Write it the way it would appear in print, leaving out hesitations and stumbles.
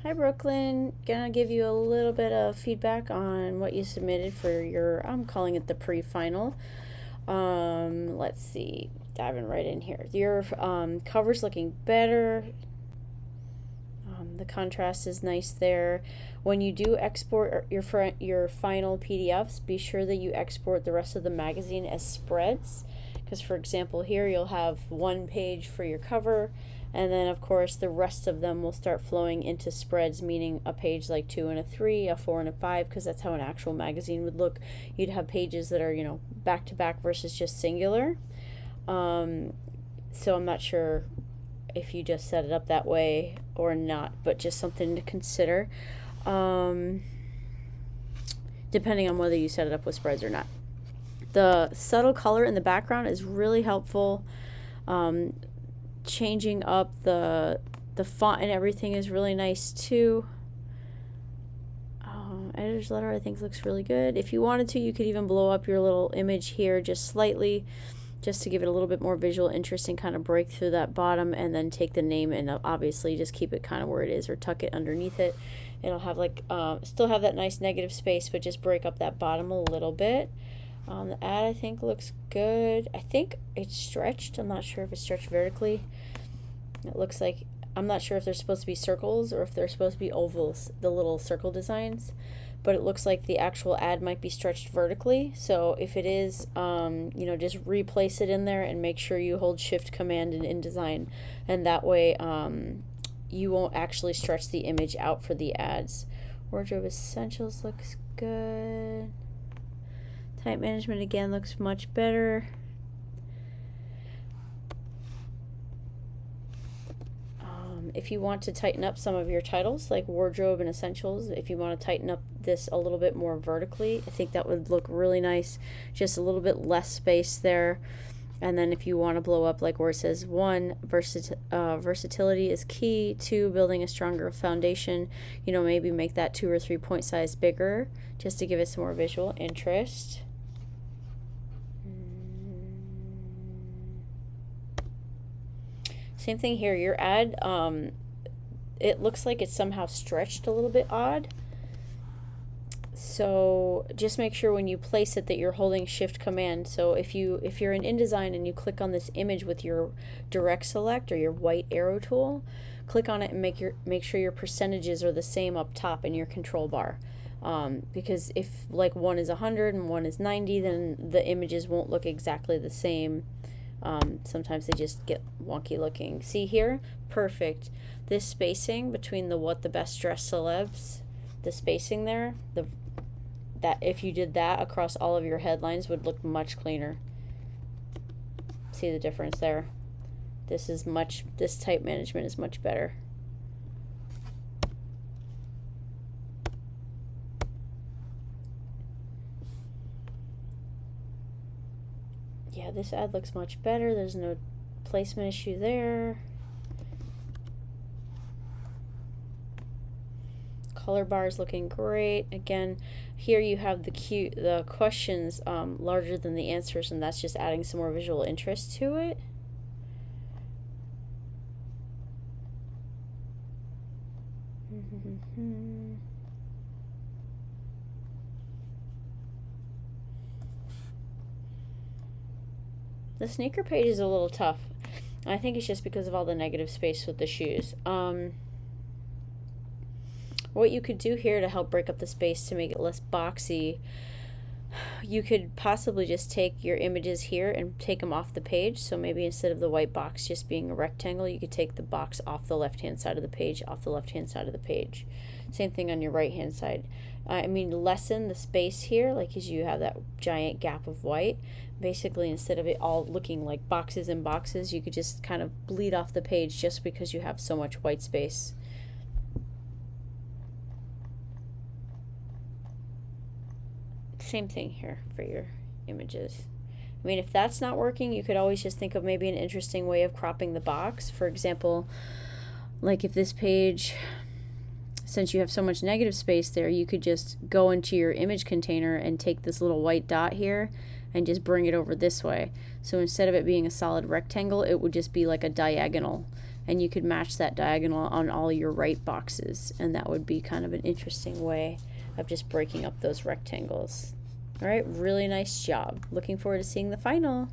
Hi Brooklyn, gonna give you a little bit of feedback on what you submitted for your, I'm calling it the pre-final. Let's see, diving right in here. Your cover's looking better. The contrast is nice there. When you do export your final PDFs, be sure that you export the rest of the magazine as spreads. Because for example, here you'll have one page for your cover, and then of course the rest of them will start flowing into spreads, meaning a page like 2 and a 3, a 4 and a 5, because that's how an actual magazine would look. You'd have pages that are, you know, back to back versus just singular. So I'm not sure if you just set it up that way or not, but just something to consider, depending on whether you set it up with spreads or not. The subtle color in the background is really helpful. Changing up the font and everything is really nice too. Editor's letter I think looks really good. If you wanted to, you could even blow up your little image here just slightly, just to give it a little bit more visual interest and kind of break through that bottom, and then take the name and obviously just keep it kind of where it is or tuck it underneath it. It'll have like still have that nice negative space, but just break up that bottom a little bit. The ad I think looks good. I think it's stretched. I'm not sure if it's stretched vertically. It looks like, I'm not sure if they're supposed to be circles or if they're supposed to be ovals, the little circle designs, but it looks like the actual ad might be stretched vertically. So if it is, you know, just replace it in there and make sure you hold Shift Command in InDesign, and that way you won't actually stretch the image out for the ads. Wardrobe Essentials looks good. Type management again looks much better. If you want to tighten up some of your titles, like Wardrobe and Essentials, if you want to tighten up this a little bit more vertically, I think that would look really nice. Just a little bit less space there. And then if you want to blow up, like where it says 1, versatility is key, 2, building a stronger foundation, you know, maybe make that 2 or 3 point size bigger just to give it some more visual interest. Same thing here. Your ad, it looks like it's somehow stretched a little bit odd. So just make sure when you place it that you're holding Shift Command. So if you're in InDesign and you click on this image with your direct select or your white arrow tool, click on it and make sure your percentages are the same up top in your control bar. Because if like 1 is 100 and 1 is 90, then the images won't look exactly the same. Sometimes they just get wonky looking. See here? Perfect. This spacing between the What the Best Dressed Celebs, the spacing there, that if you did that across all of your headlines would look much cleaner. See the difference there? This type management is much better. Yeah, this ad looks much better. There's no placement issue there. Color bar is looking great. Again, here you have the questions larger than the answers, and that's just adding some more visual interest to it. The sneaker page is a little tough. I think it's just because of all the negative space with the shoes. What you could do here to help break up the space to make it less boxy, you could possibly just take your images here and take them off the page. So maybe instead of the white box just being a rectangle, you could take the box off the left-hand side of the page, off the left-hand side of the page. Same thing on your right-hand side. I mean, lessen the space here, like as you have that giant gap of white. Basically, instead of it all looking like boxes and boxes, you could just kind of bleed off the page just because you have so much white space. Same thing here for your images. I mean, if that's not working, you could always just think of maybe an interesting way of cropping the box. For example, like if this page, since you have so much negative space there, you could just go into your image container and take this little white dot here and just bring it over this way. So instead of it being a solid rectangle, it would just be like a diagonal. and you could match that diagonal on all your right boxes, and that would be kind of an interesting way of just breaking up those rectangles. All right, really nice job. Looking forward to seeing the final.